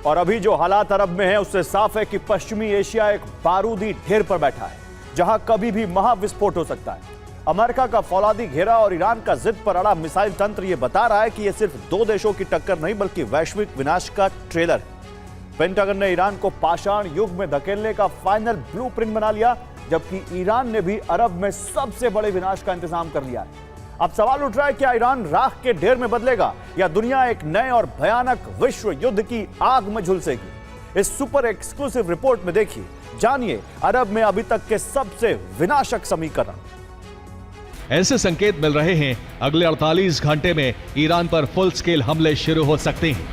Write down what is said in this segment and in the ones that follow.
और अभी जो हालात अरब में है उससे साफ है कि पश्चिमी एशिया एक बारूदी ढेर पर बैठा है जहां कभी भी महाविस्फोट हो सकता है। अमेरिका का फौलादी घेरा और ईरान का जिद पर अड़ा मिसाइल तंत्र यह बता रहा है कि यह सिर्फ दो देशों की टक्कर नहीं बल्कि वैश्विक विनाश का ट्रेलर है। पेंटागन ने ईरान को पाषाण युग में धकेलने का फाइनल ब्लूप्रिंट बना लिया, जबकि ईरान ने भी अरब में सबसे बड़े विनाश का इंतजाम कर लिया है। अब सवाल उठ रहा है, क्या ईरान राख के ढेर में बदलेगा या दुनिया एक नए और भयानक विश्व युद्ध की आग में झुलसेगी? इस सुपर एक्सक्लूसिव रिपोर्ट में देखिए, जानिए अरब में अभी तक के सबसे विनाशक समीकरण। ऐसे संकेत मिल रहे हैं अगले 48 घंटे में ईरान पर फुल स्केल हमले शुरू हो सकते हैं।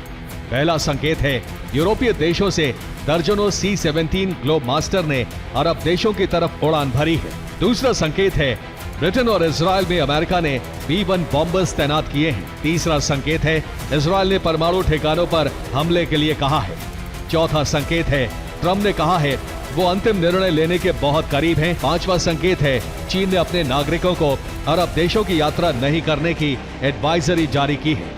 पहला संकेत है, यूरोपीय देशों से दर्जनों C-17 ग्लोब मास्टर ने अरब देशों की तरफ उड़ान भरी है। दूसरा संकेत है, ब्रिटेन और इजराइल में अमेरिका ने B-1 बॉम्बर्स तैनात किए हैं। तीसरा संकेत है, इजराइल ने परमाणु ठिकानों पर हमले के लिए कहा है। चौथा संकेत है, ट्रंप ने कहा है वो अंतिम निर्णय लेने के बहुत करीब हैं। पांचवा संकेत है, चीन ने अपने नागरिकों को अरब देशों की यात्रा नहीं करने की एडवाइजरी जारी की है।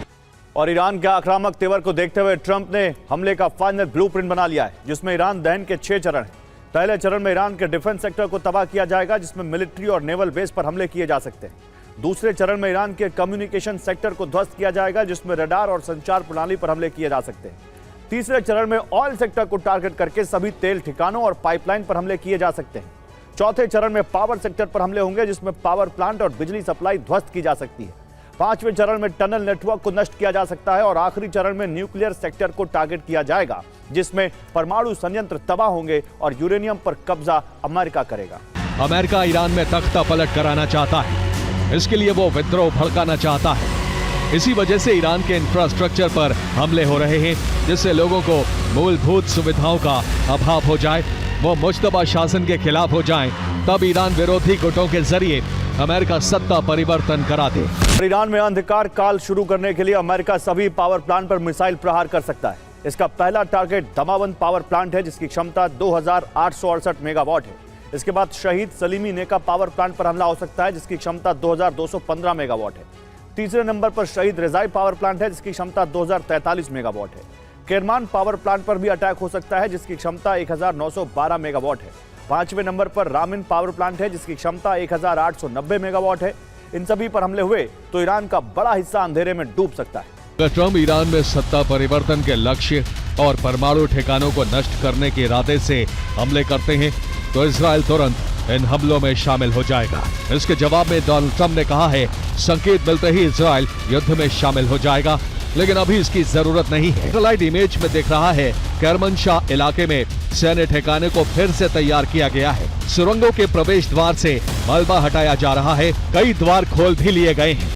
और ईरान के आक्रामक तेवर को देखते हुए ट्रंप ने हमले का फाइनल ब्लूप्रिंट बना लिया है, जिसमें ईरान दहन के 6 चरण हैं। पहले चरण में ईरान के डिफेंस सेक्टर को तबाह किया जाएगा, जिसमें मिलिट्री और नेवल बेस पर हमले किए जा सकते हैं। दूसरे चरण में ईरान के कम्युनिकेशन सेक्टर को ध्वस्त किया जाएगा, जिसमें रडार और संचार प्रणाली पर हमले किए जा सकते हैं। तीसरे चरण में ऑयल सेक्टर को टारगेट करके सभी तेल ठिकानों और पाइपलाइन पर हमले किए जा सकते हैं। चौथे चरण में पावर सेक्टर पर हमले होंगे, जिसमें पावर प्लांट और बिजली सप्लाई ध्वस्त की जा सकती है। पांचवें चरण में टनल नेटवर्क को नष्ट किया जा सकता है और आखिरी चरण में न्यूक्लियर सेक्टर को टारगेट किया जाएगा, जिसमें परमाणु संयंत्र तबाह होंगे और यूरेनियम पर कब्जा अमेरिका करेगा। अमेरिका ईरान में तख्ता पलट कराना चाहता है, इसके लिए वो विद्रोह भड़काना चाहता है। इसी वजह से ईरान के इंफ्रास्ट्रक्चर पर हमले हो रहे हैं, जिससे लोगों को मूलभूत सुविधाओं का अभाव हो जाए, वो मुश्तबा शासन के खिलाफ हो जाएं, तब ईरान विरोधी गुटों के जरिए अमेरिका सत्ता परिवर्तन करा दे। ईरान में अंधकार काल शुरू करने के लिए अमेरिका सभी पावर प्लांट पर मिसाइल प्रहार कर सकता है। इसका पहला टारगेट दमावंद पावर प्लांट है, जिसकी क्षमता 2868 मेगावाट है। इसके बाद शहीद सलीमी नेका पावर प्लांट पर हमला हो सकता है, जिसकी क्षमता 2215 मेगावाट है। तीसरे नंबर पर शहीद रिजाई पावर प्लांट है, जिसकी क्षमता 2043 मेगावाट है। केरमान पावर प्लांट पर भी अटैक हो सकता है, जिसकी क्षमता 1912 मेगावाट है। पांचवें नंबर पर रामिन पावर प्लांट है, जिसकी क्षमता 1890 मेगावाट है। इन सभी पर हमले हुए तो ईरान का बड़ा हिस्सा अंधेरे में डूब सकता है। अगर ट्रंप ईरान में सत्ता परिवर्तन के लक्ष्य और परमाणु ठिकानों को नष्ट करने के इरादे से हमले करते हैं, तो इजराइल तुरंत इन हमलों में शामिल हो जाएगा। इसके जवाब में डोनाल्ड ट्रंप ने कहा है, संकेत मिलते ही इजराइल युद्ध में शामिल हो जाएगा, लेकिन अभी इसकी जरूरत नहीं है। सैटेलाइट इमेज में दिख रहा है, करमनशाह इलाके में सैन्य ठिकाने को फिर से तैयार किया गया है। सुरंगों के प्रवेश द्वार से मलबा हटाया जा रहा है, कई द्वार खोल भी लिए गए हैं।